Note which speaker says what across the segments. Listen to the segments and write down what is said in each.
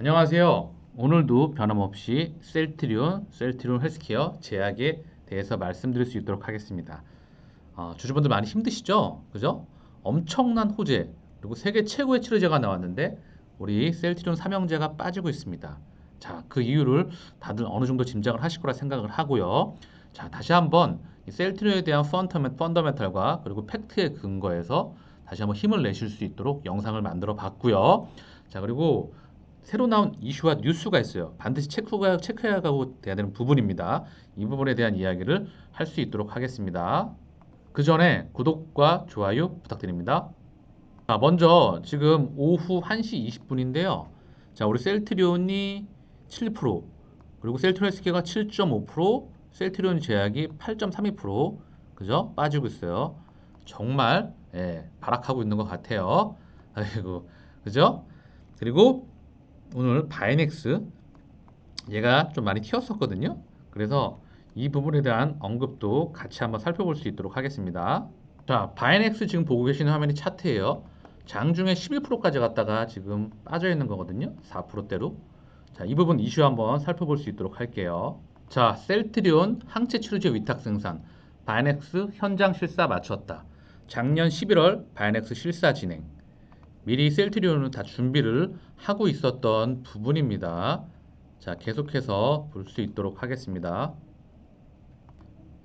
Speaker 1: 안녕하세요. 오늘도 변함없이 셀트리온 헬스케어 제약에 대해서 말씀드릴 수 있도록 하겠습니다. 주주분들 많이 힘드시죠? 그죠? 엄청난 호재, 그리고 세계 최고의 치료제가 나왔는데 우리 셀트리온 삼형제가 빠지고 있습니다. 자, 그 이유를 다들 어느 정도 짐작을 하실 거라 생각을 하고요. 자, 다시 한번 이 셀트리온에 대한 펀더멘탈과 그리고 팩트에 근거해서 다시 한번 힘을 내실 수 있도록 영상을 만들어 봤고요. 자, 그리고 새로 나온 이슈와 뉴스가 있어요. 반드시 체크해야 하고 돼야 되는 부분입니다. 이 부분에 대한 이야기를 할 수 있도록 하겠습니다. 그 전에 구독과 좋아요 부탁드립니다. 자, 먼저 지금 오후 1시 20분인데요. 자, 우리 셀트리온이 7%, 그리고 셀트리온 헬스케어가 7.5%, 셀트리온 제약이 8.32%, 그죠? 빠지고 있어요. 정말 발악하고 있는 것 같아요. 아이고, 그죠? 그리고 오늘 바이넥스 얘가 좀 많이 튀었었거든요. 그래서 이 부분에 대한 언급도 같이 한번 살펴볼 수 있도록 하겠습니다. 자, 바이넥스 지금 보고 계시는 화면이 차트예요. 장중에 11%까지 갔다가 지금 빠져 있는 거거든요. 4%대로. 자, 이 부분 이슈 한번 살펴볼 수 있도록 할게요. 자, 셀트리온 항체 치료제 위탁 생산. 바이넥스 현장 실사 마쳤다. 작년 11월 바이넥스 실사 진행. 미리 셀트리온은 다 준비를 하고 있었던 부분입니다. 자, 계속해서 볼 수 있도록 하겠습니다.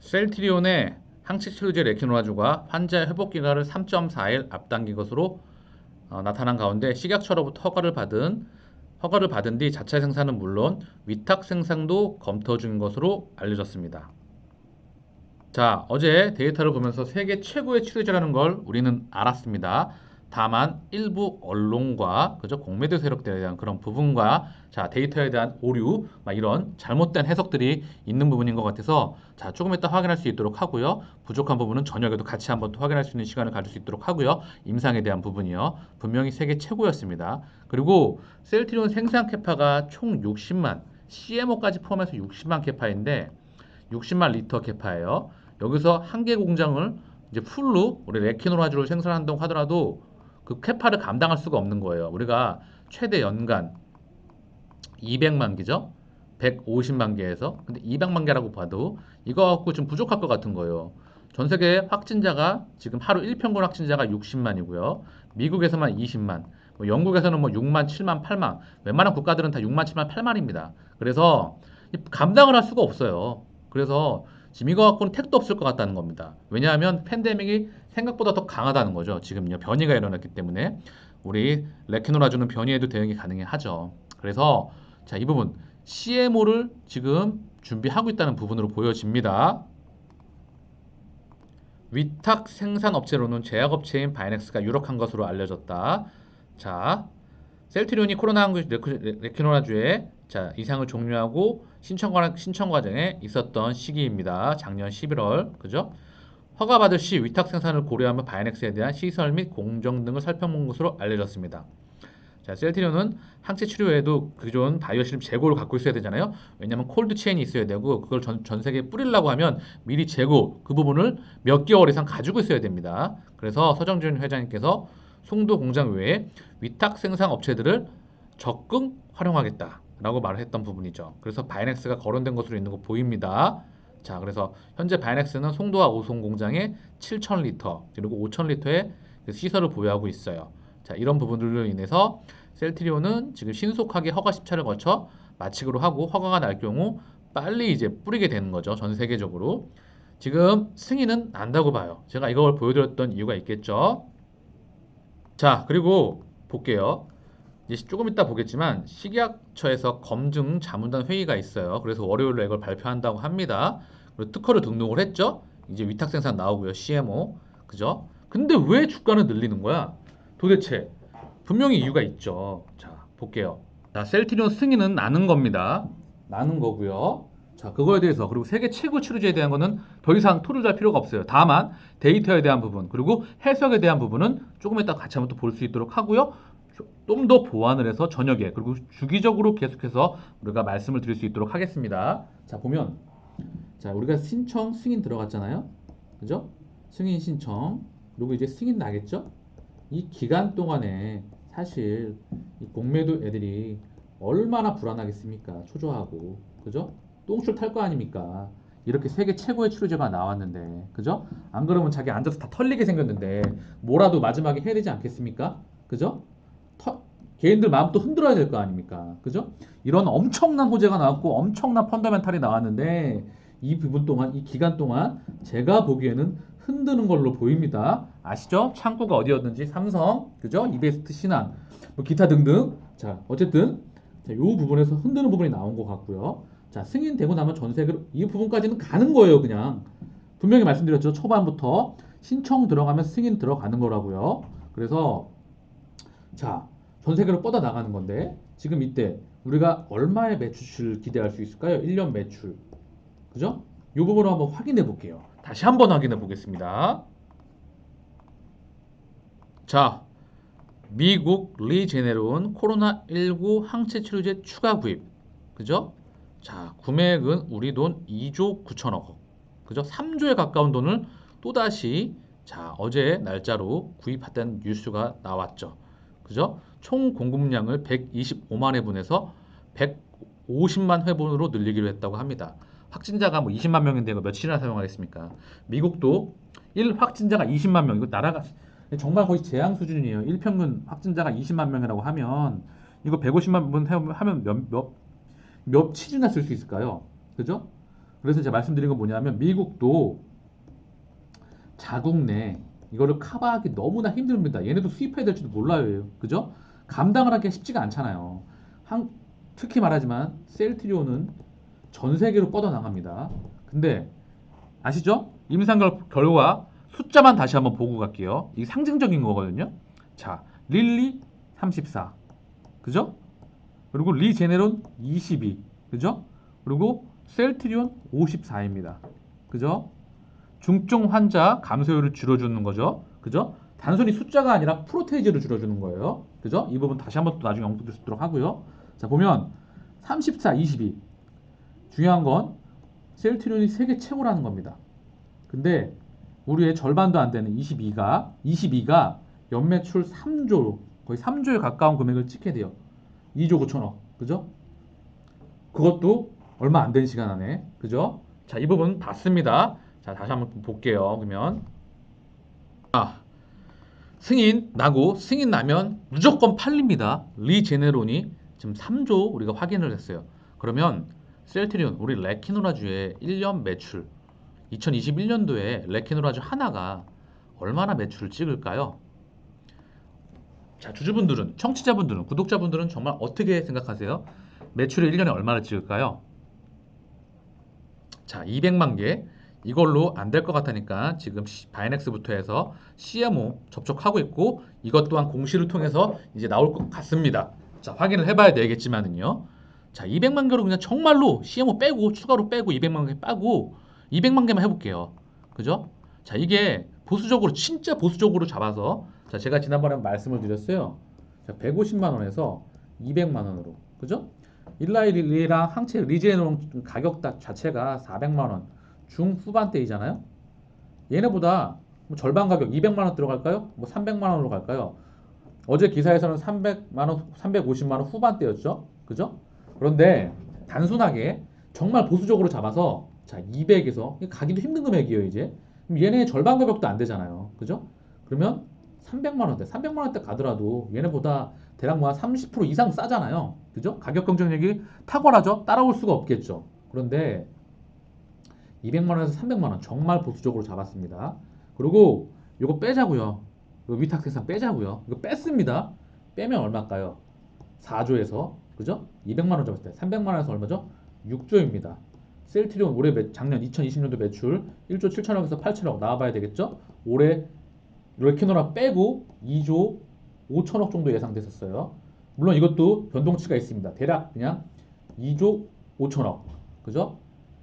Speaker 1: 셀트리온의 항체 치료제 레키노라주가 환자의 회복 기간을 3.4일 앞당긴 것으로 나타난 가운데 식약처로부터 허가를 받은 뒤 자체 생산은 물론 위탁 생산도 검토 중인 것으로 알려졌습니다. 자, 어제 데이터를 보면서 세계 최고의 치료제라는 걸 우리는 알았습니다. 다만 일부 언론과 그저 공매도 세력들에 대한 그런 부분과 자, 데이터에 대한 오류, 이런 잘못된 해석들이 있는 부분인 것 같아서 자, 조금 이따 확인할 수 있도록 하고요. 부족한 부분은 저녁에도 같이 한번 또 확인할 수 있는 시간을 가질 수 있도록 하고요. 임상에 대한 부분이요. 분명히 세계 최고였습니다. 그리고 셀트리온 생산 캐파가 총 60만, CMO까지 포함해서 60만 캐파인데 60만 리터 캐파예요. 여기서 한 개 공장을 이제 풀로 우리 레키노라주를 생산한다고 하더라도 그 캐파를 감당할 수가 없는 거예요. 우리가 최대 연간 200만 개죠. 150만 개에서 근데 200만 개라고 봐도 이거 갖고 좀 부족할 것 같은 거예요. 전 세계 확진자가 지금 하루 일평균 확진자가 60만이고요. 미국에서만 20만, 뭐 영국에서는 뭐 6만, 7만, 8만, 웬만한 국가들은 다 6만, 7만, 8만입니다. 그래서 감당을 할 수가 없어요. 그래서 지금 이거 갖고는 택도 없을 것 같다는 겁니다. 왜냐하면 팬데믹이 생각보다 더 강하다는 거죠. 지금요 변이가 일어났기 때문에 우리 레키노라주는 변이에도 대응이 가능하죠. 그래서 자, 이 부분 CMO를 지금 준비하고 있다는 부분으로 보여집니다. 위탁 생산 업체로는 제약업체인 바이넥스가 유력한 것으로 알려졌다. 자, 셀트리온이 코로나19 레키노라주의 자, 이상을 종료하고 신청 과정에 있었던 시기입니다. 작년 11월, 그죠? 허가받을 시 위탁 생산을 고려하며 바이넥스에 대한 시설 및 공정 등을 살펴본 것으로 알려졌습니다. 자, 셀트리온은 항체 치료에도 그존 바이오실 재고를 갖고 있어야 되잖아요. 왜냐하면 콜드 체인이 있어야 되고 그걸 전 세계에 뿌리려고 하면 미리 재고 그 부분을 몇 개월 이상 가지고 있어야 됩니다. 그래서 서정준 회장님께서 송도 공장 외에 위탁 생산 업체들을 적극 활용하겠다라고 말을 했던 부분이죠. 그래서 바이넥스가 거론된 것으로 있는 거 보입니다. 자, 그래서 현재 바이넥스는 송도와 오송 공장에 7,000리터 그리고 5,000리터의 시설을 보유하고 있어요. 자, 이런 부분들로 인해서 셀트리온은 지금 신속하게 허가 심사를 거쳐 마치기로 하고 허가가 날 경우 빨리 이제 뿌리게 되는 거죠. 전 세계적으로. 지금 승인은 난다고 봐요. 제가 이걸 보여드렸던 이유가 있겠죠. 자, 그리고 볼게요. 이제 조금 이따 보겠지만 식약처에서 검증 자문단 회의가 있어요. 그래서 월요일에 이걸 발표한다고 합니다. 그리고 특허를 등록을 했죠. 이제 위탁 생산 나오고요. CMO. 그죠? 근데 왜 주가는 늘리는 거야? 도대체 분명히 이유가 있죠. 자, 볼게요. 자, 셀트리온 승인은 나는 겁니다. 나는 거고요. 자, 그거에 대해서 그리고 세계 최고 치료제에 대한 거는 더 이상 토를 달 필요가 없어요. 다만 데이터에 대한 부분 그리고 해석에 대한 부분은 조금 이따 같이 한번 또 볼 수 있도록 하고요. 좀 더 보완을 해서 저녁에 그리고 주기적으로 계속해서 우리가 말씀을 드릴 수 있도록 하겠습니다. 자, 보면 자, 우리가 신청 승인 들어갔잖아요. 그죠? 승인 신청 그리고 이제 승인 나겠죠? 이 기간 동안에 사실 이 공매도 애들이 얼마나 불안하겠습니까? 초조하고. 그죠? 똥줄 탈 거 아닙니까? 이렇게 세계 최고의 치료제가 나왔는데. 그죠? 안 그러면 자기 앉아서 다 털리게 생겼는데 뭐라도 마지막에 해야 되지 않겠습니까? 그죠? 터- 개인들 마음도 흔들어야 될 거 아닙니까? 그죠? 이런 엄청난 호재가 나왔고 엄청난 펀더멘탈이 나왔는데 이 부분 동안 이 기간 동안 제가 보기에는 흔드는 걸로 보입니다. 아시죠? 창구가 어디였는지 삼성, 그죠? 이베스트, 신한, 뭐 기타 등등. 자, 어쨌든 자, 이 부분에서 흔드는 부분이 나온 것 같고요. 자, 승인되고 나면 전세계로 이 부분까지는 가는 거예요, 그냥. 분명히 말씀드렸죠. 초반부터 신청 들어가면 승인 들어가는 거라고요. 그래서 자, 전 세계로 뻗어 나가는 건데 지금 이때 우리가 얼마의 매출을 기대할 수 있을까요? 1년 매출. 그죠? 이 부분을 한번 확인해 볼게요. 다시 한번 확인해 보겠습니다. 자, 미국 리제네론 코로나19 항체 치료제 추가 구입. 그죠? 자, 구매액은 우리 돈 2조 9천억. 그죠? 3조에 가까운 돈을 또다시 자, 어제 날짜로 구입했다는 뉴스가 나왔죠. 그죠? 총 공급량을 125만 회분에서 150만 회분으로 늘리기로 했다고 합니다. 확진자가 뭐 20만 명인데 이거 며칠이나 사용하겠습니까? 미국도 1 확진자가 20만 명. 이거 나라가 정말 거의 재앙 수준이에요. 1평균 확진자가 20만 명이라고 하면 이거 150만 분 하면 며칠이나 쓸 수 있을까요? 그죠? 그래서 제가 말씀드린 건 뭐냐면 미국도 자국 내 이거를 커버하기 너무나 힘듭니다. 얘네도 수입해야 될지도 몰라요. 그죠? 감당을 하기 쉽지가 않잖아요. 특히 말하지만 셀트리온은 전 세계로 뻗어나갑니다. 근데 아시죠? 임상 결과 숫자만 다시 한번 보고 갈게요. 이게 상징적인 거거든요. 자, 릴리 34. 그죠? 그리고 리제네론 22. 그죠? 그리고 셀트리온 54입니다. 그죠? 중증 환자 감소율을 줄여주는 거죠. 그죠? 단순히 숫자가 아니라 프로테이즈를 줄여주는 거예요. 그죠? 이 부분 다시 한번 또 나중에 언급될 수 있도록 하고요. 자, 보면 34, 22. 중요한 건 셀트리온이 세계 최고라는 겁니다. 근데 우리의 절반도 안 되는 22가 연매출 3조, 거의 3조에 가까운 금액을 찍게 돼요. 2조 9천억. 그죠? 그것도 얼마 안 된 시간 안에. 그죠? 자, 이 부분 봤습니다. 자, 다시 한번 볼게요. 그러면 아, 승인 나면 무조건 팔립니다. 리제네론이 지금 3조 우리가 확인을 했어요. 그러면 셀트리온 우리 레키노라주의 1년 매출 2021년도에 레키노라주 하나가 얼마나 매출을 찍을까요? 자, 주주분들은, 청취자분들은, 구독자분들은 정말 어떻게 생각하세요? 매출을 1년에 얼마나 찍을까요? 자, 200만 개. 이걸로 안 될 것 같으니까 지금 바이넥스부터 해서 CMO 접촉하고 있고 이것 또한 공시를 통해서 이제 나올 것 같습니다. 자, 확인을 해봐야 되겠지만은요. 자, 200만 개로 그냥 정말로 CMO 빼고 추가로 빼고 200만 개 빼고 200만 개만 해볼게요. 그죠? 자, 이게 보수적으로 진짜 보수적으로 잡아서 자, 제가 지난번에 말씀을 드렸어요. 자, 150만 원에서 200만 원으로. 그죠? 일라이릴리랑 항체 리제논 가격 자체가 400만 원 중후반대이잖아요. 얘네보다 뭐 절반 가격 200만 원 들어갈까요? 뭐 300만 원으로 갈까요? 어제 기사에서는 300만 원, 350만 원 후반대였죠. 그죠? 그런데 단순하게 정말 보수적으로 잡아서 자, 200에서 가기도 힘든 금액이에요, 이제. 그럼 얘네 절반 가격도 안 되잖아요. 그죠? 그러면 300만 원대, 300만 원대 가더라도 얘네보다 대략 뭐 한 30% 이상 싸잖아요. 그죠? 가격 경쟁력이 탁월하죠? 따라올 수가 없겠죠. 그런데 200만 원에서 300만 원 정말 보수적으로 잡았습니다. 그리고 이거 빼자고요. 이거 위탁 세상 빼자고요. 이거 뺐습니다. 빼면 얼마일까요? 4조에서 그죠? 200만 원 잡았을 때 300만 원에서 얼마죠? 6조입니다. 셀트리온 올해 작년 2020년도 매출 1조 7천억에서 8천억 나와봐야 되겠죠? 올해 레키노라 빼고 2조 5천억 정도 예상됐었어요. 물론 이것도 변동치가 있습니다. 대략 그냥 2조 5천억. 그죠?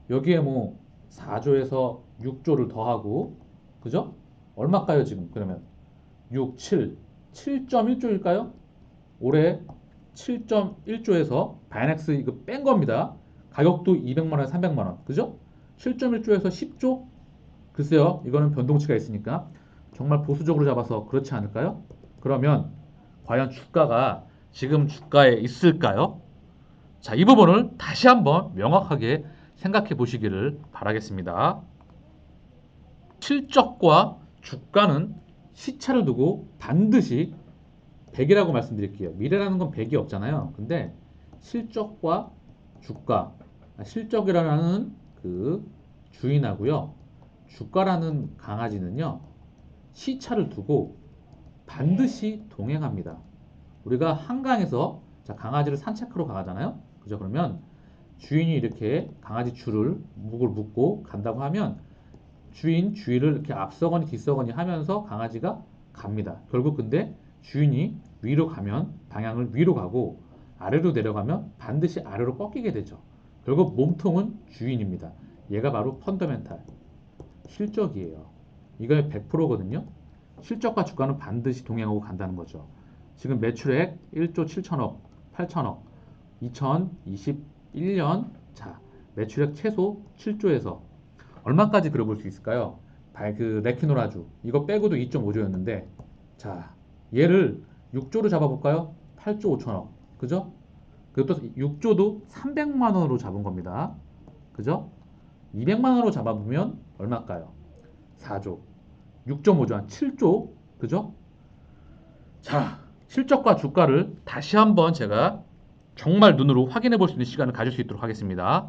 Speaker 1: 여기에 뭐 4조에서 6조를 더하고 그죠? 얼마일까요 지금 그러면 6, 7, 7.1조일까요? 올해 7.1조에서 바이넥스 이거 뺀 겁니다. 가격도 200만 원, 300만 원. 그죠? 7.1조에서 10조? 글쎄요. 이거는 변동치가 있으니까 정말 보수적으로 잡아서 그렇지 않을까요? 그러면 과연 주가가 지금 주가에 있을까요? 자, 이 부분을 다시 한번 명확하게 생각해 보시기를 바라겠습니다. 실적과 주가는 시차를 두고 반드시 100이라고 말씀드릴게요. 미래라는 건 100이 없잖아요. 근데 실적과 주가, 실적이라는 그 주인하고요. 주가라는 강아지는요. 시차를 두고 반드시 동행합니다. 우리가 한강에서 자, 강아지를 산책하러 가잖아요. 그죠? 그러면 주인이 이렇게 강아지 줄을 목을 묶고 간다고 하면 주인 주위를 이렇게 앞서거니 뒤서거니 하면서 강아지가 갑니다. 결국 근데 주인이 위로 가면 방향을 위로 가고 아래로 내려가면 반드시 아래로 꺾이게 되죠. 결국 몸통은 주인입니다. 얘가 바로 펀더멘탈 실적이에요. 이거 100%거든요. 실적과 주가는 반드시 동행하고 간다는 거죠. 지금 매출액 1조 7천억, 8천억, 2021년 자 매출액 최소 7조에서 얼마까지 그려볼 수 있을까요? 그 레키노라주 이거 빼고도 2.5조였는데 자 얘를 6조로 잡아볼까요? 8조 5천억 그죠? 그리고 또 6조도 300만 원으로 잡은 겁니다. 그죠? 200만 원으로 잡아보면 얼마일까요? 4조 6.5조 한 7조 그죠? 자 실적과 주가를 다시 한번 제가 정말 눈으로 확인해 볼 수 있는 시간을 가질 수 있도록 하겠습니다.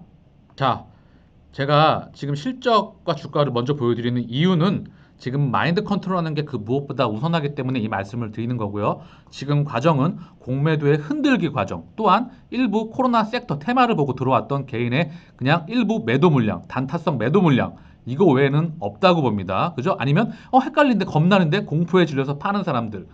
Speaker 1: 자 제가 지금 실적과 주가를 먼저 보여드리는 이유는 지금 마인드 컨트롤하는 게 그 무엇보다 우선하기 때문에 이 말씀을 드리는 거고요. 지금 과정은 공매도의 흔들기 과정, 또한 일부 코로나 섹터 테마를 보고 들어왔던 개인의 그냥 일부 매도 물량, 단타성 매도 물량, 이거 외에는 없다고 봅니다. 그죠? 아니면 헷갈린데 겁나는데 공포에 질려서 파는 사람들.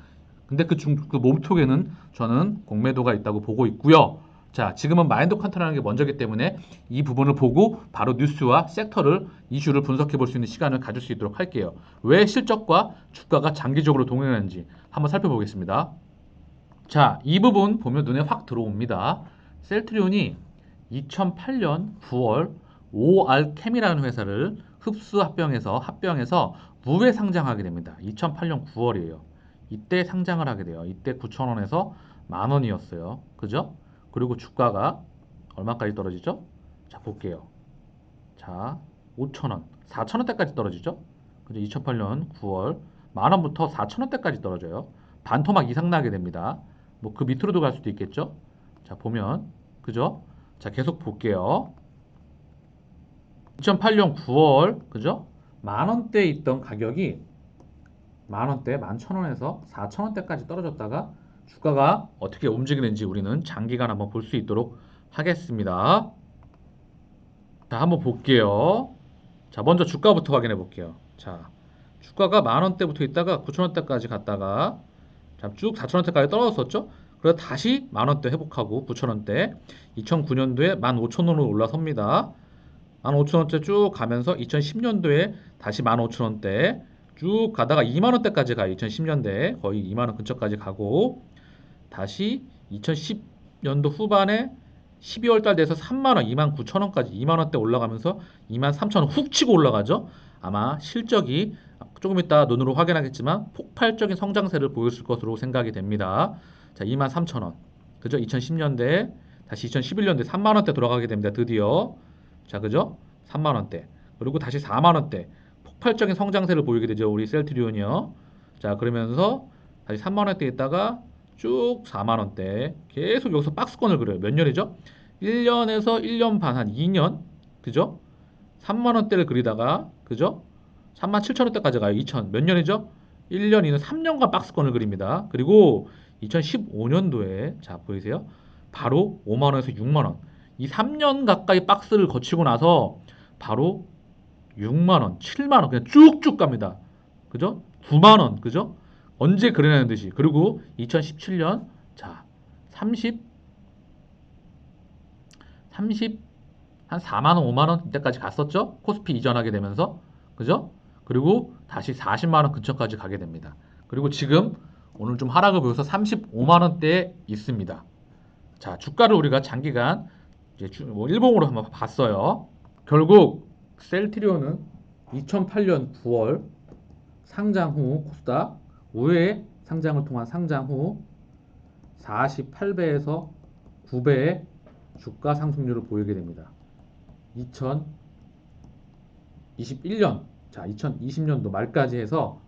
Speaker 1: 근데 그 몸속에는 저는 공매도가 있다고 보고 있고요. 자, 지금은 마인드 컨트롤하는 게 먼저기 때문에 이 부분을 보고 바로 뉴스와 섹터를 이슈를 분석해 볼 수 있는 시간을 가질 수 있도록 할게요. 왜 실적과 주가가 장기적으로 동행하는지 한번 살펴보겠습니다. 자, 이 부분 보면 눈에 확 들어옵니다. 셀트리온이 2008년 9월 OR캠이라는 회사를 합병해서 무회 상장하게 됩니다. 2008년 9월이에요. 이때 상장을 하게 돼요. 이때 9,000원에서 만 원이었어요. 그죠? 그리고 주가가 얼마까지 떨어지죠? 자, 볼게요. 자, 5,000원, 4,000원대까지 떨어지죠? 그죠? 2008년 9월 만 원부터 4,000원대까지 떨어져요. 반토막 이상 나게 됩니다. 뭐 그 밑으로도 갈 수도 있겠죠? 자, 보면 그죠? 자, 계속 볼게요. 2008년 9월 그죠? 만 원대에 있던 가격이 만 원대, 11,000원에서 4,000원대까지 떨어졌다가 주가가 어떻게 움직이는지 우리는 장기간 한번 볼 수 있도록 하겠습니다. 자, 한번 볼게요. 자, 먼저 주가부터 확인해 볼게요. 자, 주가가 만 원대부터 있다가 9,000원대까지 갔다가 자, 쭉 4,000원대까지 떨어졌었죠? 그래서 다시 만 원대 회복하고 9,000원대 2009년도에 15,000원으로 올라섭니다. 15,000원대 쭉 가면서 2010년도에 다시 15,000원대 쭉 가다가 2만 원대까지 가요. 2010년대 거의 2만 원 근처까지 가고 다시 2010년도 후반에 12월 달 돼서 3만 원, 2만 9천 원까지 2만 원대 올라가면서 2만 3천 원 훅 치고 올라가죠. 아마 실적이 조금 이따 눈으로 확인하겠지만 폭발적인 성장세를 보였을 것으로 생각이 됩니다. 자, 2만 3천 원. 그죠? 2010년대 다시 2011년대 3만 원대 돌아가게 됩니다. 드디어. 자, 그죠? 3만 원대. 그리고 다시 4만 원대. 폭발적인 성장세를 보이게 되죠. 우리 셀트리온이요. 자, 그러면서 다시 3만 원대 있다가 쭉 4만 원대. 계속 여기서 박스권을 그려요. 몇 년이죠? 1년에서 1년 반, 한 2년. 그죠? 3만 원대를 그리다가 그죠? 3만 7천 원대까지 가요. 2000. 몇 년이죠? 1년 이는 3년간 박스권을 그립니다. 그리고 2015년도에 자, 보이세요? 바로 5만 원에서 6만 원. 이 3년 가까이 박스를 거치고 나서 바로 6만 원, 7만 원 그냥 쭉쭉 갑니다. 그죠? 9만 원. 그죠? 언제 그러냐는 듯이. 그리고 2017년 자, 30 한 4만 원, 5만 원 이때까지 갔었죠? 코스피 이전하게 되면서. 그죠? 그리고 다시 40만 원 근처까지 가게 됩니다. 그리고 지금 오늘 좀 하락을 보여서 35만 원대에 있습니다. 자, 주가를 우리가 장기간 이제 뭐 일봉으로 한번 봤어요. 결국 셀트리온은 2008년 9월 상장 후 코스닥 5회 상장을 통한 상장 후 48배에서 9배의 주가 상승률을 보이게 됩니다. 2021년, 자, 2020년도 말까지 해서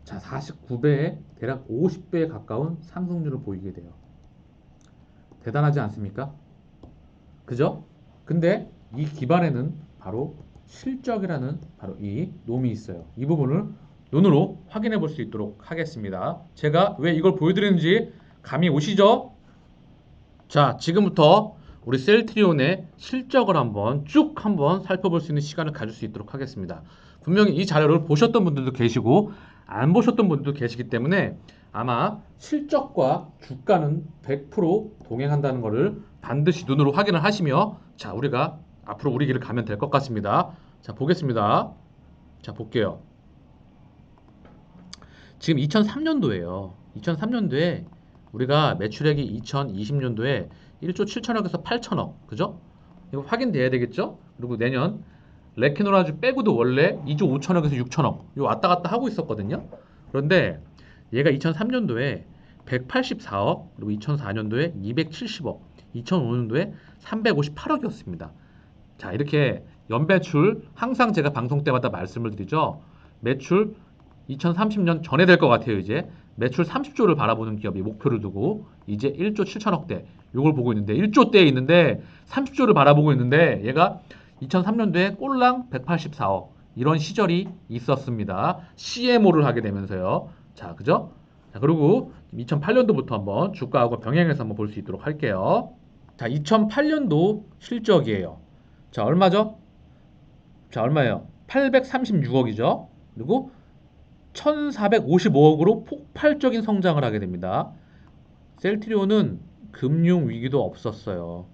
Speaker 1: 자, 49배에 대략 50배에 가까운 상승률을 보이게 돼요. 대단하지 않습니까? 그죠? 근데 이 기반에는 바로 실적이라는 바로 이 놈이 있어요. 이 부분을 눈으로 확인해 볼 수 있도록 하겠습니다. 제가 왜 이걸 보여드리는지 감이 오시죠? 자, 지금부터 우리 셀트리온의 실적을 한번 살펴볼 수 있는 시간을 가질 수 있도록 하겠습니다. 분명히 이 자료를 보셨던 분들도 계시고 안 보셨던 분들도 계시기 때문에 아마 실적과 주가는 100% 동행한다는 것을 반드시 눈으로 확인을 하시며 자, 우리가 앞으로 우리 길을 가면 될 것 같습니다. 자, 보겠습니다. 자, 볼게요. 지금 2003년도예요. 2003년도에 우리가 매출액이 2020년도에 1조 7천억에서 8천억, 그죠? 이거 확인돼야 되겠죠? 그리고 내년 레키노라주 빼고도 원래 2조 5천억에서 6천억 요 왔다 갔다 하고 있었거든요. 그런데 얘가 2003년도에 184억, 그리고 2004년도에 270억, 2005년도에 358억이었습니다. 자, 이렇게 연매출 항상 제가 방송 때마다 말씀을 드리죠. 매출 2030년 전에 될 것 같아요. 이제 매출 30조를 바라보는 기업이 목표를 두고 이제 1조 7천억대 요걸 보고 있는데 1조대에 있는데 30조를 바라보고 있는데 얘가 2003년도에 꼴랑 184억 이런 시절이 있었습니다. CMO를 하게 되면서요. 자, 그죠? 자, 그리고 2008년도부터 한번 주가하고 병행해서 한번 볼 수 있도록 할게요. 자, 2008년도 실적이에요. 자, 얼마죠? 자, 얼마예요? 836억이죠. 그리고 1455억으로 폭발적인 성장을 하게 됩니다. 셀트리온은 금융 위기도 없었어요.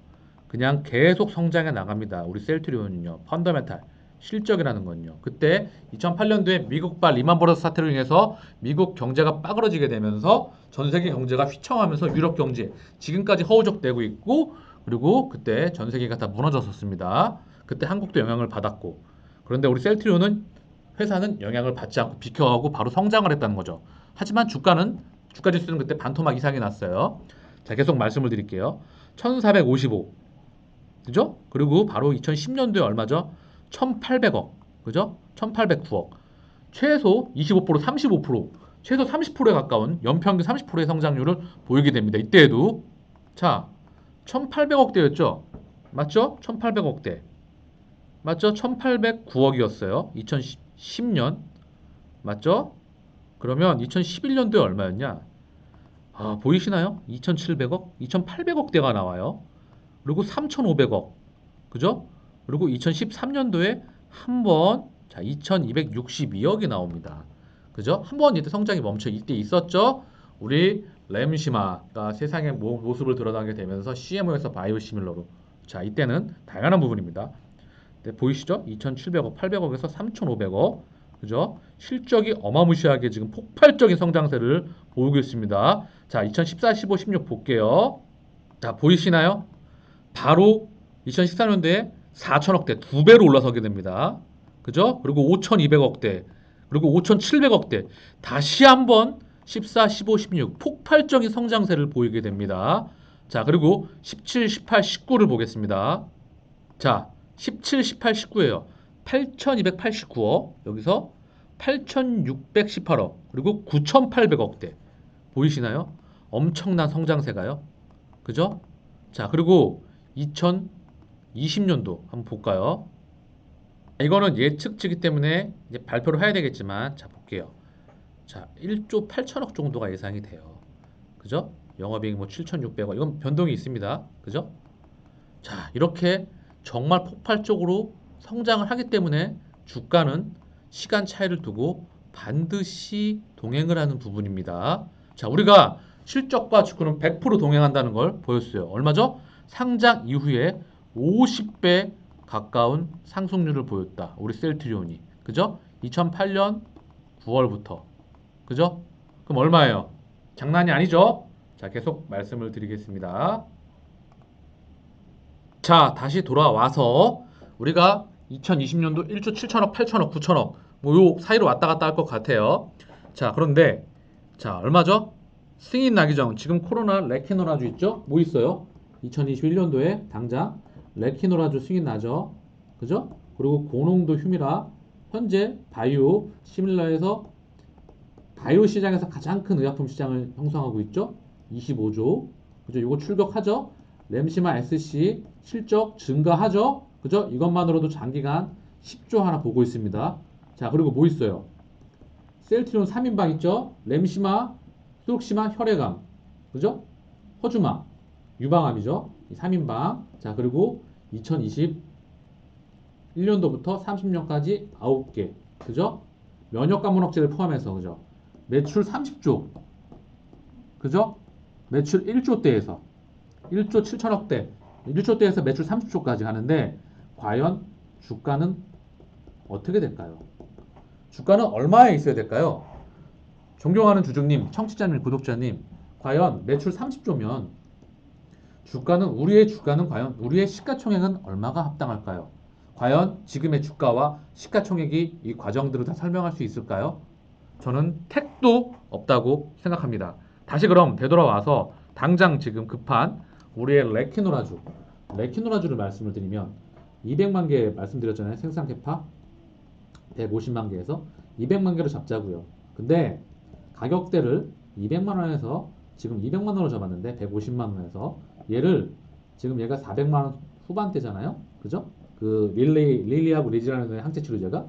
Speaker 1: 그냥 계속 성장해 나갑니다. 우리 셀트리온은요. 펀더멘탈 실적이라는 건요. 그때 2008년도에 미국발 리만 브러더스 사태로 인해서 미국 경제가 빠그러지게 되면서 전 세계 경제가 휘청하면서 유럽 경제 지금까지 허우적대고 있고 그리고 그때 전 세계가 다 무너졌었습니다. 그때 한국도 영향을 받았고 그런데 우리 셀트리온은 회사는 영향을 받지 않고 비켜가고 바로 성장을 했다는 거죠. 하지만 주가 지수는 그때 반토막 이상이 났어요. 자, 계속 말씀을 드릴게요. 1455 그죠? 그리고 바로 2010년도에 얼마죠? 1800억 그죠? 1809억 최소 25% 35% 최소 30%에 가까운 연평균 30%의 성장률을 보이게 됩니다. 이때에도 자 1800억대였죠? 맞죠? 1800억대 맞죠? 1809억이었어요. 2010년 맞죠? 그러면 2011년도에 얼마였냐? 아, 보이시나요? 2700억, 2800억대가 나와요. 그리고 3500억. 그죠? 그리고 2013년도에 한 번, 자, 2262억이 나옵니다. 그죠? 한 번 이때 성장이 멈춰 이때 있었죠? 우리 램시마가 세상의 모습을 드러나게 되면서 CMO에서 바이오시밀러로. 자, 이때는 다양한 부분입니다. 네, 보이시죠? 2,700억, 800억에서 3,500억. 그죠? 실적이 어마무시하게 지금 폭발적인 성장세를 보이고 있습니다. 자, 2014, 15, 16 볼게요. 자, 보이시나요? 바로 2014년도에 4천억대 두 배로 올라서게 됩니다. 그죠? 그리고 5,200억대, 그리고 5,700억대 다시 한번 14, 15, 16 폭발적인 성장세를 보이게 됩니다. 자, 그리고 17, 18, 19를 보겠습니다. 자, 17, 18, 19예요. 8,289억, 여기서 8,618억, 그리고 9,800억대. 보이시나요? 엄청난 성장세가요. 그죠? 자, 그리고 2020년도 한번 볼까요? 이거는 예측치기 때문에 이제 발표를 해야 되겠지만, 자, 볼게요. 자, 1조 8천억 정도가 예상이 돼요. 그죠? 영업이익 뭐 7,600억, 이건 변동이 있습니다. 그죠? 자, 이렇게 정말 폭발적으로 성장을 하기 때문에 주가는 시간 차이를 두고 반드시 동행을 하는 부분입니다. 자, 우리가 실적과 주가는 100% 동행한다는 걸 보였어요. 얼마죠? 상장 이후에 50배 가까운 상승률을 보였다. 우리 셀트리온이. 그죠? 2008년 9월부터. 그죠? 그럼 얼마예요? 장난이 아니죠? 자, 계속 말씀을 드리겠습니다. 자, 다시 돌아와서 우리가 2020년도 1조 7천억, 8천억, 9천억 뭐 요 사이로 왔다 갔다 할 것 같아요. 자, 그런데 자, 얼마죠? 승인 나기 전 지금 코로나 레케노라주 있죠? 뭐 있어요? 2021년도에 당장 레키노라주 승인 나죠. 그죠? 그리고 고농도 휴미라 현재 바이오 시밀러에서 바이오 시장에서 가장 큰 의약품 시장을 형성하고 있죠. 25조. 그죠? 이거 출격하죠. 램시마 SC 실적 증가하죠. 그죠? 이것만으로도 장기간 10조 하나 보고 있습니다. 자, 그리고 뭐 있어요? 셀트리온 3인방 있죠? 램시마, 수록시마, 혈액암. 그죠? 허주마, 유방암이죠. 3인방. 자, 그리고 2021년도부터 30년까지 9개. 그죠? 면역관문 억제를 포함해서. 그죠? 매출 30조. 그죠? 매출 1조대에서 1조 7천억대. 1조대에서 매출 30조까지 하는데 과연 주가는 어떻게 될까요? 주가는 얼마에 있어야 될까요? 존경하는 주주님, 청취자님, 구독자님, 과연 매출 30조면 주가는 우리의 주가는 과연 우리의 시가총액은 얼마가 합당할까요? 과연 지금의 주가와 시가총액이 이 과정들을 다 설명할 수 있을까요? 저는 택도 없다고 생각합니다. 다시 그럼 되돌아와서 당장 지금 급한 우리의 레키노라주를 말씀을 드리면 200만 개 말씀드렸잖아요. 생산 캐파 150만 개에서 200만 개로 잡자고요. 근데 가격대를 200만 원에서 지금 200만 원으로 잡았는데 150만 원에서 얘를 지금 얘가 400만 원 후반대잖아요. 그죠? 그 릴리하고 리지라는 항체 치료제가.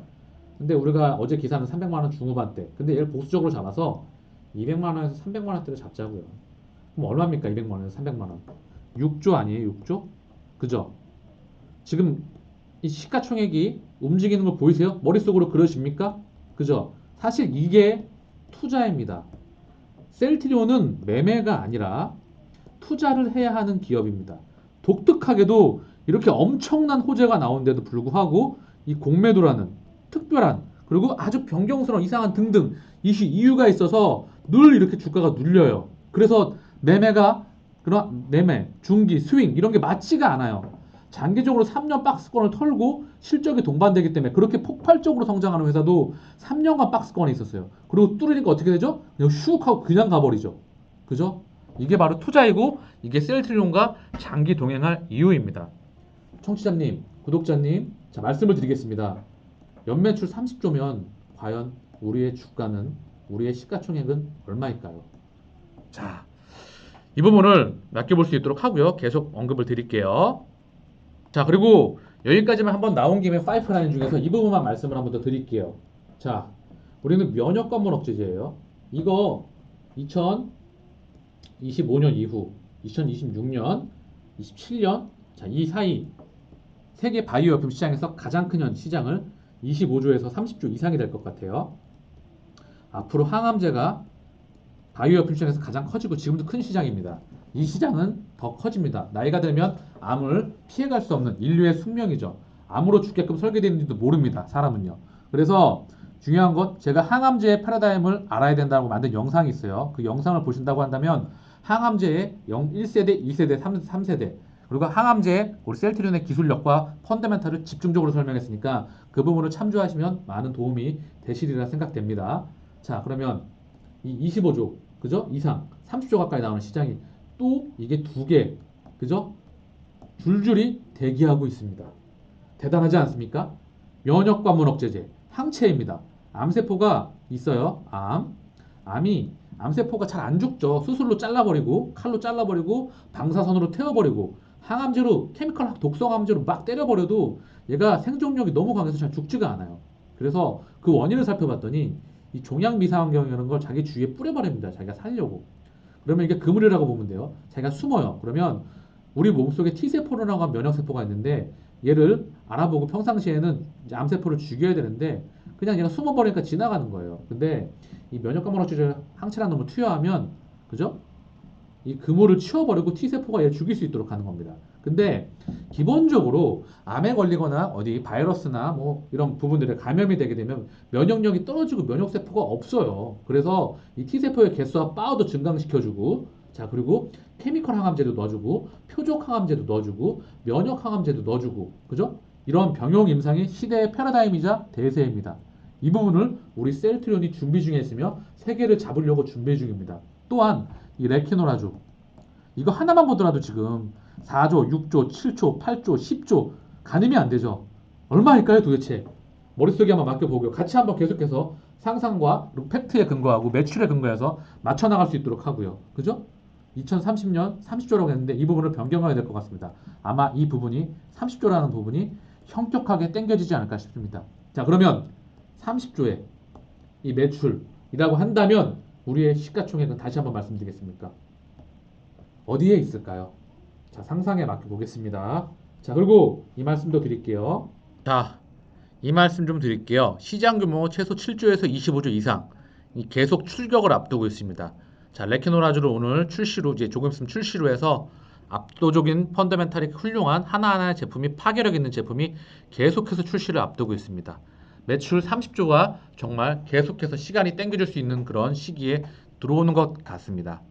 Speaker 1: 근데 우리가 어제 기사는 300만 원 중후반대. 근데 얘를 보수적으로 잡아서 200만 원에서 300만 원대로 잡자고요. 그럼 얼마입니까? 200만 원에서 300만 원. 6조 아니에요? 6조? 그죠? 지금 이 시가총액이 움직이는 거 보이세요? 머릿속으로 그러십니까? 그죠? 사실 이게 투자입니다. 셀트리온은 매매가 아니라 투자를 해야 하는 기업입니다. 독특하게도 이렇게 엄청난 호재가 나오는데도 불구하고 이 공매도라는 특별한 그리고 아주 변경스러운 이상한 등등 이유가 있어서 늘 이렇게 주가가 눌려요. 그래서 매매가 그런 매매, 중기, 스윙 이런 게 맞지가 않아요. 장기적으로 3년 박스권을 털고 실적이 동반되기 때문에 그렇게 폭발적으로 성장하는 회사도 3년간 박스권에 있었어요. 그리고 뚫으니까 어떻게 되죠? 그냥 슉 하고 그냥 가버리죠. 그죠? 이게 바로 투자이고 이게 셀트리온과 장기 동행할 이유입니다. 청취자님, 구독자님, 자 말씀을 드리겠습니다. 연매출 30조면 과연 우리의 주가는 우리의 시가총액은 얼마일까요? 자, 이 부분을 맡겨볼 수 있도록 하고요. 계속 언급을 드릴게요. 자, 그리고 여기까지만 한번 나온 김에 파이프라인 중에서 이 부분만 말씀을 한번 더 드릴게요. 자, 우리는 면역관문 억제제예요. 이거 2025년 이후 2026년, 27년 자, 이 사이 세계 바이오약품 시장에서 가장 큰 시장을 25조에서 30조 이상이 될 것 같아요. 앞으로 항암제가 바이오약품 시장에서 가장 커지고 지금도 큰 시장입니다. 이 시장은 더 커집니다. 나이가 들면 암을 피해갈 수 없는 인류의 숙명이죠. 암으로 죽게끔 설계되어 있는지도 모릅니다. 사람은요. 그래서 중요한 건 제가 항암제의 패러다임을 알아야 된다고 만든 영상이 있어요. 그 영상을 보신다고 한다면 항암제의 1세대, 2세대, 3세대 그리고 항암제의 우리 셀트리온의 기술력과 펀더멘탈을 집중적으로 설명했으니까 그 부분을 참조하시면 많은 도움이 되시리라 생각됩니다. 자, 그러면 이 25조 그죠? 이상 30조 가까이 나오는 시장이 또 이게 두 개 그죠? 줄줄이 대기하고 있습니다. 대단하지 않습니까? 면역관문 억제제 항체입니다. 암세포가 있어요. 암이 암세포가 잘 안 죽죠. 수술로 잘라버리고 칼로 잘라버리고 방사선으로 태워버리고 항암제로 케미컬 독성 항암제로 막 때려버려도 얘가 생존력이 너무 강해서 잘 죽지가 않아요. 그래서 그 원인을 살펴봤더니 이 종양 미상환경이라는 걸 자기 주위에 뿌려버립니다. 자기가 살려고. 그러면 이게 그물이라고 보면 돼요. 자기가 숨어요. 그러면 우리 몸속에 T세포라고 하는 면역세포가 있는데 얘를 알아보고 평상시에는 이제 암세포를 죽여야 되는데 그냥 얘가 숨어버리니까 지나가는 거예요. 근데 이 면역감염증 항체라는 놈을 투여하면 그죠? 이 그물을 치워버리고 T세포가 얘를 죽일 수 있도록 하는 겁니다. 근데 기본적으로 암에 걸리거나 어디 바이러스나 뭐 이런 부분들에 감염이 되게 되면 면역력이 떨어지고 면역세포가 없어요. 그래서 이 T세포의 개수와 파워도 증강시켜주고 자 그리고 케미컬 항암제도 넣어주고 표적 항암제도 넣어주고 면역 항암제도 넣어주고 그죠? 이런 병용 임상이 시대의 패러다임이자 대세입니다. 이 부분을 우리 셀트리온이 준비 중에 있으며 세계를 잡으려고 준비 중입니다. 또한 이 레키노라주 이거 하나만 보더라도 지금 4조, 6조, 7조, 8조, 10조 가늠이 안 되죠. 얼마일까요 도대체? 머릿속에 한번 맡겨보고요. 같이 한번 계속해서 상상과 그리고 팩트에 근거하고 매출에 근거해서 맞춰나갈 수 있도록 하고요. 그죠? 2030년 30조라고 했는데 이 부분을 변경해야 될 것 같습니다. 아마 이 부분이 30조라는 부분이 현격하게 땡겨지지 않을까 싶습니다. 자, 그러면 30조의 이 매출이라고 한다면 우리의 시가총액은 다시 한번 말씀드리겠습니까? 어디에 있을까요? 자, 상상에 맡겨보겠습니다. 자, 그리고 이 말씀도 드릴게요. 자, 이 말씀 좀 드릴게요. 시장 규모 최소 7조에서 25조 이상 계속 출격을 앞두고 있습니다. 자, 레키노라주를 오늘 출시로 이제 조금 있으면 출시로 해서 압도적인 펀더멘탈이 훌륭한 하나하나의 제품이 파괴력 있는 제품이 계속해서 출시를 앞두고 있습니다. 매출 30조가 정말 계속해서 시간이 땡겨질 수 있는 그런 시기에 들어오는 것 같습니다.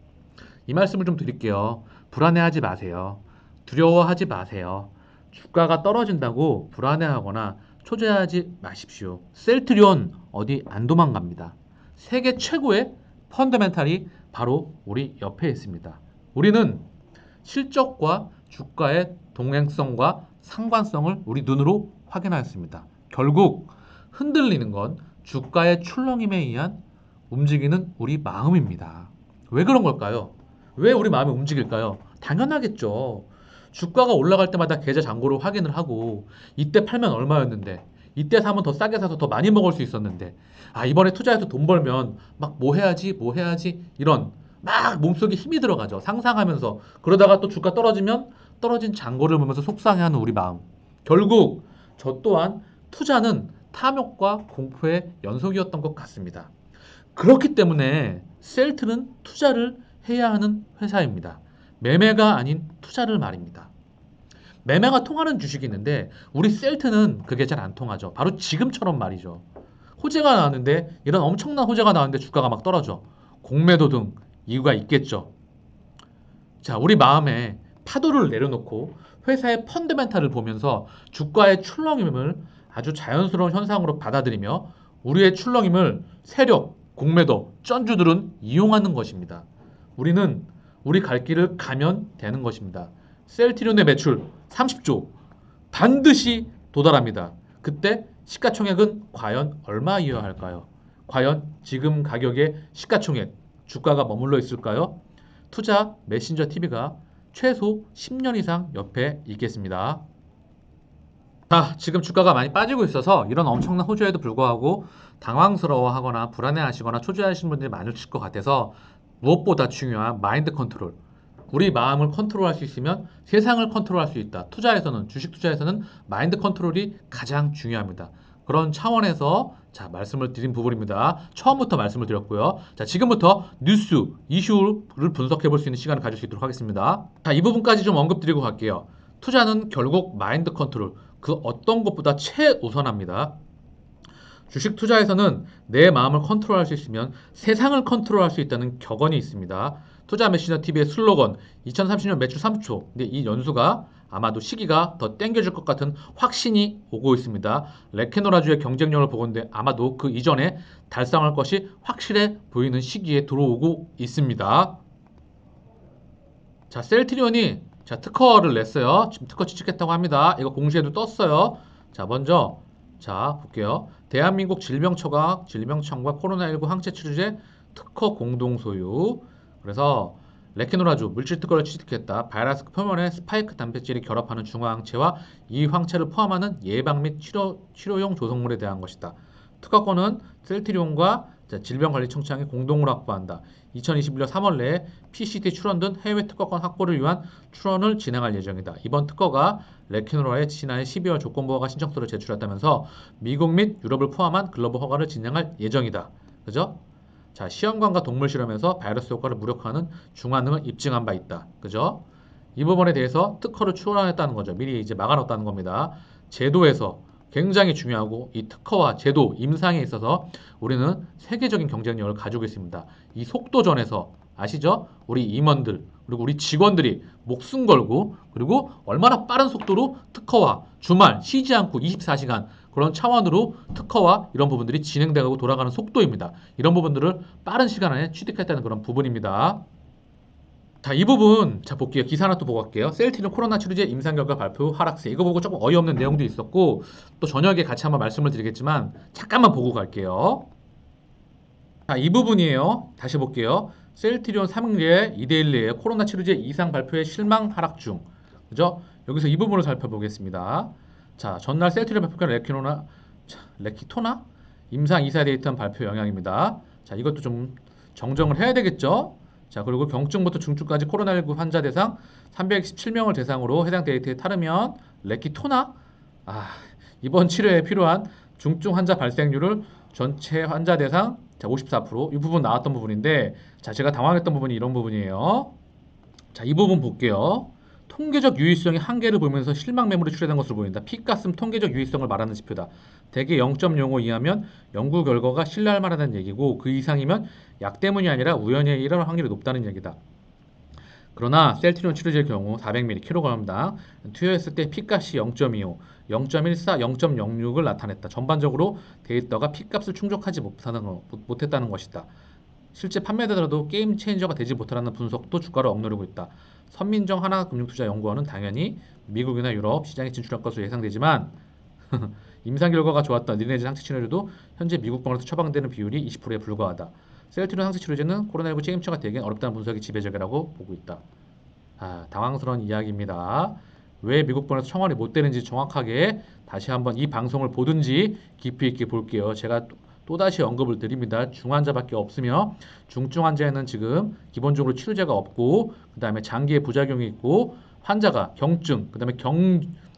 Speaker 1: 이 말씀을 좀 드릴게요. 불안해하지 마세요. 두려워하지 마세요. 주가가 떨어진다고 불안해하거나 초조해하지 마십시오. 셀트리온 어디 안 도망갑니다. 세계 최고의 펀더멘탈이 바로 우리 옆에 있습니다. 우리는 실적과 주가의 동행성과 상관성을 우리 눈으로 확인하였습니다. 결국 흔들리는 건 주가의 출렁임에 의한 움직이는 우리 마음입니다. 왜 그런 걸까요? 왜 우리 마음이 움직일까요? 당연하겠죠. 주가가 올라갈 때마다 계좌 잔고를 확인을 하고 이때 팔면 얼마였는데 이때 사면 더 싸게 사서 더 많이 먹을 수 있었는데 아 이번에 투자해서 돈 벌면 막 뭐 해야지 이런 막 몸속에 힘이 들어가죠. 상상하면서 그러다가 또 주가 떨어지면 떨어진 잔고를 보면서 속상해하는 우리 마음. 결국 저 또한 투자는 탐욕과 공포의 연속이었던 것 같습니다. 그렇기 때문에 셀트는 투자를 해야 하는 회사입니다. 매매가 아닌 투자를 말입니다. 매매가 통하는 주식이 있는데 우리 셀트는 그게 잘 안 통하죠. 바로 지금처럼 말이죠. 호재가 나왔는데 이런 엄청난 호재가 나왔는데 주가가 막 떨어져. 공매도 등 이유가 있겠죠. 자, 우리 마음에 파도를 내려놓고 회사의 펀드멘탈을 보면서 주가의 출렁임을 아주 자연스러운 현상으로 받아들이며 우리의 출렁임을 세력, 공매도, 쩐주들은 이용하는 것입니다. 우리는 우리 갈 길을 가면 되는 것입니다. 셀트리온의 매출 30조 반드시 도달합니다. 그때 시가총액은 과연 얼마이어야 할까요? 과연 지금 가격의 시가총액 주가가 머물러 있을까요? 투자 메신저 TV가 최소 10년 이상 옆에 있겠습니다. 자, 지금 주가가 많이 빠지고 있어서 이런 엄청난 호조에도 불구하고 당황스러워하거나 불안해하시거나 초조해하시는 분들이 많으실 것 같아서 무엇보다 중요한 마인드 컨트롤. 우리 마음을 컨트롤할 수 있으면 세상을 컨트롤할 수 있다. 투자에서는 주식 투자에서는 마인드 컨트롤이 가장 중요합니다. 그런 차원에서 자 말씀을 드린 부분입니다. 처음부터 말씀을 드렸고요. 자 지금부터 뉴스, 이슈를 분석해 볼 수 있는 시간을 가질 수 있도록 하겠습니다. 자 이 부분까지 좀 언급드리고 갈게요. 투자는 결국 마인드 컨트롤 그 어떤 것보다 최우선합니다. 주식 투자에서는 내 마음을 컨트롤할 수 있으면 세상을 컨트롤할 수 있다는 격언이 있습니다. 투자 메시저 TV의 슬로건 2030년 매출 30초. 근데 이 연수가 아마도 시기가 더 땡겨질 것 같은 확신이 오고 있습니다. 레케노라주의 경쟁력을 보건대 아마도 그 이전에 달성할 것이 확실해 보이는 시기에 들어오고 있습니다. 자, 셀트리온이 자 특허를 냈어요. 지금 특허 취득했다고 합니다. 이거 공시에도 떴어요. 자, 먼저 자 볼게요. 대한민국 질병청과 코로나19 항체 치료제 특허 공동 소유. 그래서 레케노라주 물질 특허를 취득했다. 바이러스 표면에 스파이크 단백질이 결합하는 중화항체와 이 항체를 포함하는 예방 및 치료용 조성물에 대한 것이다. 특허권은 셀트리온과 질병관리청장이 공동으로 확보한다. 2021년 3월 내에 PCT 출원 등 해외 특허권 확보를 위한 출원을 진행할 예정이다. 이번 특허가 레케노라의 지난해 12월 조건부허가 신청서를 제출했다면서 미국 및 유럽을 포함한 글로벌 허가를 진행할 예정이다. 그죠? 자, 시험관과 동물 실험에서 바이러스 효과를 무력화하는 중화능을 입증한 바 있다. 그죠? 이 부분에 대해서 특허를 출원했다는 거죠. 미리 이제 막아놨다는 겁니다. 제도에서 굉장히 중요하고 이 특허와 제도, 임상에 있어서 우리는 세계적인 경쟁력을 가지고 있습니다. 이 속도전에서 아시죠? 우리 임원들 그리고 우리 직원들이 목숨 걸고 그리고 얼마나 빠른 속도로 특허와 주말 쉬지 않고 24시간 그런 차원으로 특허와 이런 부분들이 진행되고 돌아가는 속도입니다. 이런 부분들을 빠른 시간 안에 취득했다는 그런 부분입니다. 자, 이 부분 자 볼게요. 기사 하나 또 보고 갈게요. 셀트리온 코로나 치료제 임상 결과 발표 후 하락세. 이거 보고 조금 어이없는 내용도 있었고 또 저녁에 같이 한번 말씀을 드리겠지만 잠깐만 보고 갈게요. 자, 이 부분이에요. 다시 볼게요. 셀트리온 3일에 2대1리에 코로나 치료제 이상 발표에 실망 하락 중. 그죠? 여기서 이 부분을 살펴보겠습니다. 자, 전날 셀트리온 발표한 레키토나 임상 이사 데이터 발표 영향입니다. 자, 이것도 좀 정정을 해야 되겠죠? 자, 그리고 경증부터 중증까지 코로나19 환자 대상 317명을 대상으로 해당 데이터에 따르면 레키토나 이번 치료에 필요한 중증 환자 발생률을 전체 환자 대상 자, 54%. 이 부분 나왔던 부분인데 자, 제가 당황했던 부분이 이런 부분이에요. 자, 이 부분 볼게요. 통계적 유의성이 한계를 보면서 실망 매물이 출현한 것으로 보인다. 피가슴 통계적 유의성을 말하는 지표다. 대개 0.05 이하면 연구 결과가 신뢰할 만하다는 얘기고 그 이상이면 약 때문이 아니라 우연에 일어날 확률이 높다는 얘기다. 그러나 셀트리온 치료제의 경우 400mg/kg당 투여했을 때 피값이 0.25, 0.14, 0.06을 나타냈다. 전반적으로 데이터가 피값을 충족하지 못했다는 것이다. 실제 판매되더라도 게임 체인저가 되지 못하는 분석도 주가를 억누르고 있다. 선민정 하나금융투자연구원은 당연히 미국이나 유럽 시장에 진출할 것으로 예상되지만 임상 결과가 좋았던 리네즈 항체 치료제도 현재 미국 병원에서 처방되는 비율이 20%에 불과하다. 셀트리온 항체 치료제는 코로나19 책임자가 되기엔 어렵다는 분석이 지배적이라고 보고 있다. 당황스러운 이야기입니다. 왜 미국 병원에서 청원이 못 되는지 정확하게 다시 한번 이 방송을 보든지 깊이 있게 볼게요. 제가 또다시 언급을 드립니다. 중환자밖에 없으며 중증 환자에는 지금 기본적으로 치료제가 없고 그 다음에 장기의 부작용이 있고 환자가 경증, 그 다음에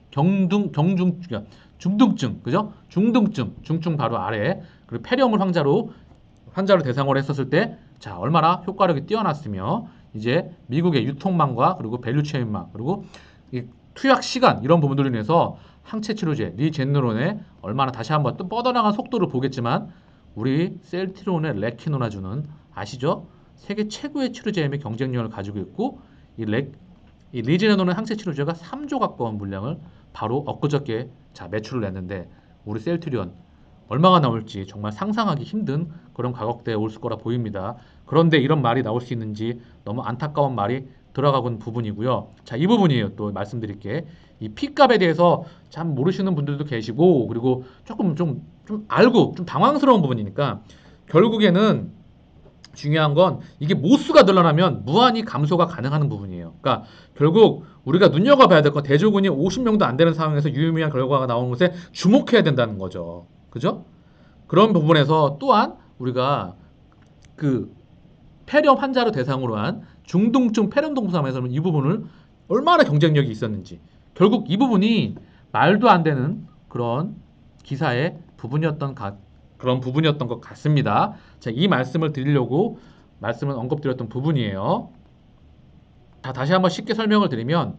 Speaker 1: 중등증, 그죠? 중등증, 중증 바로 아래 그리고 폐렴을 환자를 대상으로 했었을 때 자, 얼마나 효과력이 뛰어났으며 이제 미국의 유통망과 그리고 밸류체인망 그리고 이 투약 시간 이런 부분들로 인해서 항체 치료제 리제너론의 얼마나 다시 한번 또 뻗어나간 속도를 보겠지만 우리 셀트리온의 레키노나주는 아시죠? 세계 최고의 치료제임의 경쟁력을 가지고 있고 이 리제너론의 항체 치료제가 3조 가까운 물량을 바로 엊그저께 자 매출을 냈는데 우리 셀트리온 얼마가 나올지 정말 상상하기 힘든 그런 가격대에 올 거라 보입니다. 그런데 이런 말이 나올 수 있는지 너무 안타까운 말이 들어가고 있는 부분이고요. 자, 이 부분이에요. 또 말씀드릴 게. 이 P값에 대해서 참 모르시는 분들도 계시고 그리고 조금 좀 알고 좀 당황스러운 부분이니까 결국에는 중요한 건 이게 모수가 늘어나면 무한히 감소가 가능한 부분이에요. 그러니까 결국 우리가 눈여겨봐야 될 건 대조군이 50명도 안 되는 상황에서 유의미한 결과가 나오는 것에 주목해야 된다는 거죠. 그죠? 그런 부분에서 또한 우리가 그 폐렴 환자를 대상으로 한 중등증 폐렴 동사에서는 이 부분을 얼마나 경쟁력이 있었는지 결국 이 부분이 말도 안 되는 그런 기사의 그런 부분이었던 것 같습니다. 자, 이 말씀을 드리려고 말씀을 언급드렸던 부분이에요. 자, 다시 한번 쉽게 설명을 드리면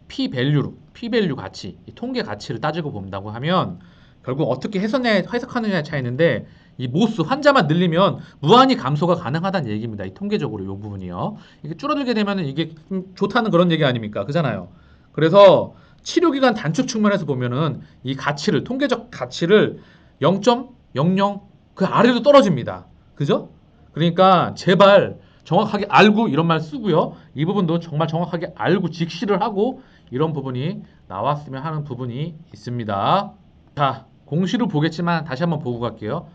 Speaker 1: P 밸류 가치, 이 통계 가치를 따지고 본다고 하면 결국 어떻게 해석하느냐의 차이인데 이 모수 환자만 늘리면 무한히 감소가 가능하다는 얘기입니다. 이 통계적으로 이 부분이요. 이게 줄어들게 되면 이게 좋다는 그런 얘기 아닙니까? 그잖아요. 그래서 치료기간 단축 측면에서 보면은 이 가치를 통계적 가치를 0.00 그 아래로 떨어집니다. 그죠? 그러니까 제발 정확하게 알고 이런 말 쓰고요. 이 부분도 정말 정확하게 알고 직시를 하고 이런 부분이 나왔으면 하는 부분이 있습니다. 자, 공시를 보겠지만 다시 한번 보고 갈게요.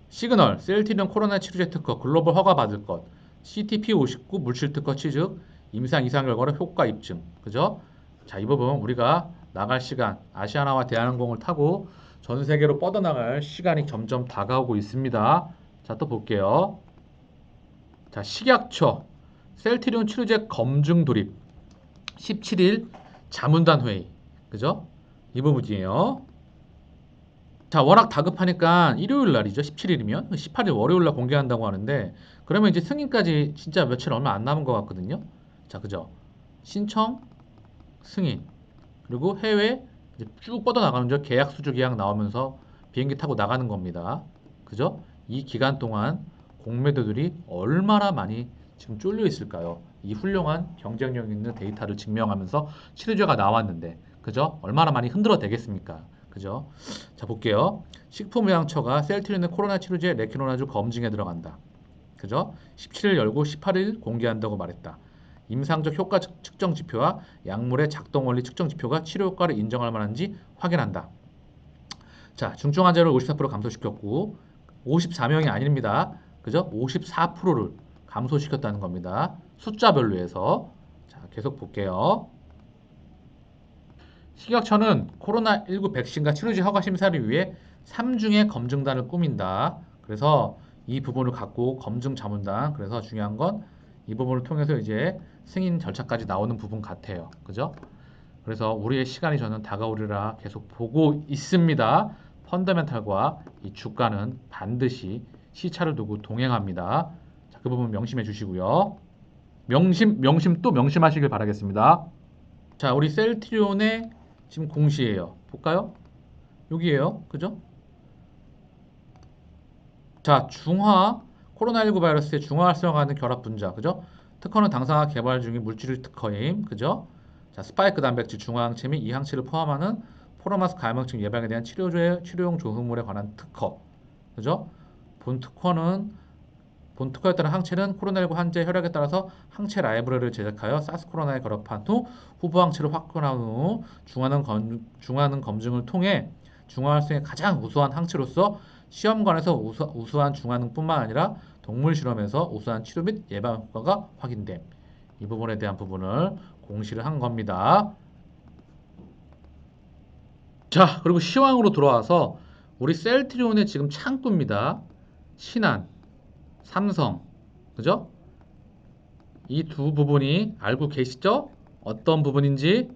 Speaker 1: 시그널, 셀트리온 코로나 치료제 특허, 글로벌 허가 받을 것, CTP59 물질 특허 취득, 임상 이상 결과로 효과 입증. 그죠? 자, 이 부분 우리가 나갈 시간, 아시아나와 대한항공을 타고 전 세계로 뻗어나갈 시간이 점점 다가오고 있습니다. 자, 또 볼게요. 자, 식약처 셀트리온 치료제 검증 돌입 17일 자문단 회의. 그죠? 이 부분이에요. 자, 워낙 다급하니까 일요일 날이죠. 17일이면 18일 월요일 날 공개한다고 하는데 그러면 이제 승인까지 진짜 며칠 얼마 안 남은 것 같거든요. 자, 그죠? 신청, 승인, 그리고 해외 이제 쭉 뻗어나가는 죠. 계약 수주 계약 나오면서 비행기 타고 나가는 겁니다. 그죠? 이 기간 동안 공매도들이 얼마나 많이 지금 쫄려 있을까요? 이 훌륭한 경쟁력 있는 데이터를 증명하면서 치료제가 나왔는데, 그죠? 얼마나 많이 흔들어 대겠습니까? 그죠? 자, 볼게요. 식품의약처가 셀트리온의 코로나 치료제 레키노나주 검증에 들어간다. 그죠? 17일 열고 18일 공개한다고 말했다. 임상적 효과 측정 지표와 약물의 작동 원리 측정 지표가 치료 효과를 인정할 만한지 확인한다. 자, 중증 환자를 54% 감소시켰고 54명이 아닙니다. 그죠? 54%를 감소시켰다는 겁니다. 숫자별로 해서. 자, 계속 볼게요. 식약처는 코로나19 백신과 치료제 허가 심사를 위해 3중의 검증단을 꾸민다. 그래서 이 부분을 갖고 검증 자문단, 그래서 중요한 건 이 부분을 통해서 이제 승인 절차까지 나오는 부분 같아요. 그죠? 그래서 우리의 시간이 저는 다가오리라 계속 보고 있습니다. 펀더멘탈과 이 주가는 반드시 시차를 두고 동행합니다. 자, 그 부분 명심해 주시고요. 명심 또 명심하시길 바라겠습니다. 자, 우리 셀트리온의 지금 공시예요. 볼까요? 여기에요. 그죠? 자, 중화 코로나19 바이러스의 중화 활성화하는 결합 분자. 그죠? 특허는 당사가 개발 중인 물질 특허임. 그죠? 자, 스파이크 단백질 중화항체 및 이 항체를 포함하는 포로마스 감염증 예방에 대한 치료용 조성물에 관한 특허. 그죠? 본 특허에 따른 항체는 코로나19 환자의 혈액에 따라서 항체 라이브러리를 제작하여 사스 코로나에 결합한 후 후보 항체를 확보한 후 중화능 검증을 통해 중화 활성의 가장 우수한 항체로서 시험관에서 우수한 중화능뿐만 아니라 동물 실험에서 우수한 치료 및 예방 효과가 확인됨. 이 부분에 대한 부분을 공시를 한 겁니다. 자, 그리고 시황으로 돌아와서 우리 셀트리온의 지금 창구입니다. 신한, 삼성, 그죠? 이 두 부분이 알고 계시죠? 어떤 부분인지,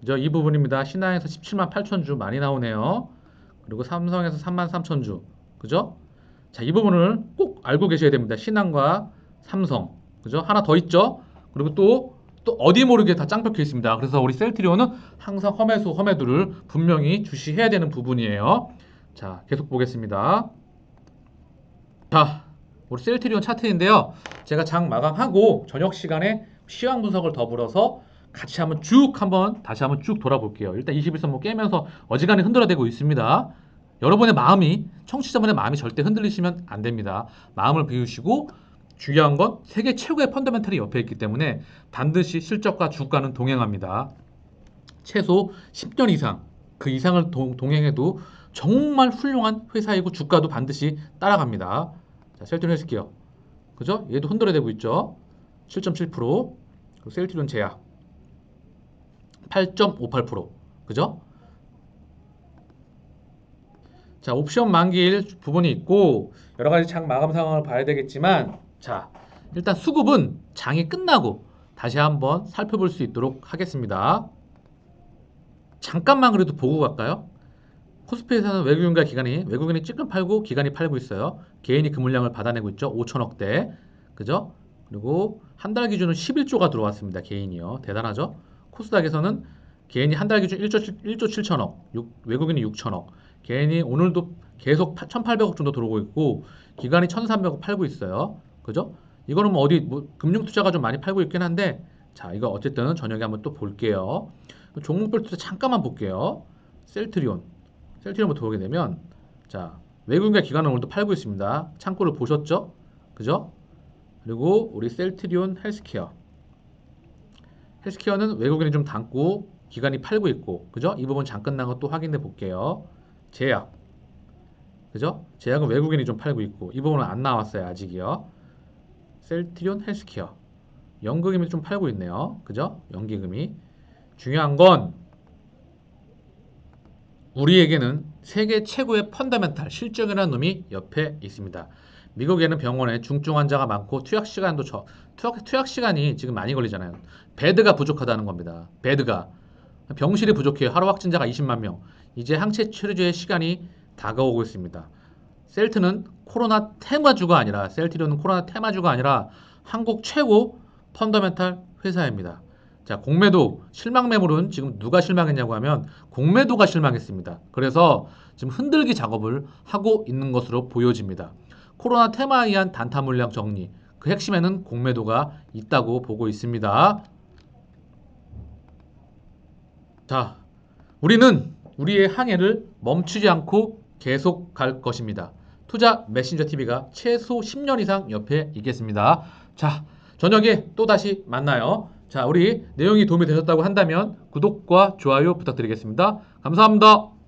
Speaker 1: 그죠? 이 부분입니다. 신한에서 17만 8천 주 많이 나오네요. 그리고 삼성에서 3만 3천 주, 그죠? 자, 이 부분을 꼭 알고 계셔야 됩니다. 신한과 삼성, 그죠? 하나 더 있죠? 그리고 또 어디 모르게 다 짱박혀 있습니다. 그래서 우리 셀트리온은 항상 험해수, 험해두를 분명히 주시해야 되는 부분이에요. 자, 계속 보겠습니다. 자, 우리 셀트리온 차트인데요. 제가 장 마감하고 저녁 시간에 시황 분석을 더불어서 같이 다시 한번 쭉 돌아볼게요. 일단 21선목 깨면서 어지간히 흔들어대고 있습니다. 여러분의 마음이, 청취자분의 마음이 절대 흔들리시면 안 됩니다. 마음을 비우시고 중요한 건 세계 최고의 펀더멘탈이 옆에 있기 때문에 반드시 실적과 주가는 동행합니다. 최소 10년 이상, 그 이상을 동행해도 정말 훌륭한 회사이고 주가도 반드시 따라갑니다. 자, 셀트리온 헬스케어. 그죠? 얘도 흔들어대고 있죠. 7.7%. 그리고 셀트리온 제약. 8.58%. 그죠? 자, 옵션 만기일 부분이 있고 여러 가지 장 마감 상황을 봐야 되겠지만 자, 일단 수급은 장이 끝나고 다시 한번 살펴볼 수 있도록 하겠습니다. 잠깐만 그래도 보고 갈까요? 코스피에서는 외국인이 찔끔 팔고 기관이 팔고 있어요. 개인이 그 물량을 받아내고 있죠. 5천억대. 그죠? 그리고 한 달 기준은 11조가 들어왔습니다. 개인이요. 대단하죠? 코스닥에서는 개인이 한 달 기준 1조 7천억, 외국인이 6천억. 개인이 오늘도 계속 1,800억 정도 들어오고 있고 기관이 1,300억 팔고 있어요. 그죠? 이거는 뭐 금융 투자가 좀 많이 팔고 있긴 한데 자, 이거 어쨌든 저녁에 한번 또 볼게요. 종목별 투자 잠깐만 볼게요. 셀트리온부터 보게 되면 자, 외국인과 기관은 오늘도 팔고 있습니다. 창고를 보셨죠? 그죠? 그리고 우리 셀트리온 헬스케어는 외국인이 좀 담고 기관이 팔고 있고 그죠? 이 부분 장 끝난 것도 확인해 볼게요. 제약 그죠? 제약은 외국인이 좀 팔고 있고 이 부분은 안 나왔어요. 아직이요. 셀트리온 헬스케어 연기금이 좀 팔고 있네요. 그죠? 연기금이 중요한 건 우리에게는 세계 최고의 펀더멘탈 실적이라는 놈이 옆에 있습니다. 미국에는 병원에 중증 환자가 많고 투약 시간이 지금 많이 걸리잖아요. 베드가 부족하다는 겁니다. 베드가 병실이 부족해요. 하루 확진자가 20만 명. 이제 항체 치료제의 시간이 다가오고 있습니다. 셀트리온은 코로나 테마주가 아니라 한국 최고 펀더멘탈 회사입니다. 자, 공매도 실망 매물은 지금 누가 실망했냐고 하면 공매도가 실망했습니다. 그래서 지금 흔들기 작업을 하고 있는 것으로 보여집니다. 코로나 테마에 의한 단타 물량 정리, 그 핵심에는 공매도가 있다고 보고 있습니다. 자, 우리는 우리의 항해를 멈추지 않고 계속 갈 것입니다. 투자 메신저 TV가 최소 10년 이상 옆에 있겠습니다. 자, 저녁에 또 다시 만나요. 자, 우리 내용이 도움이 되셨다고 한다면 구독과 좋아요 부탁드리겠습니다. 감사합니다.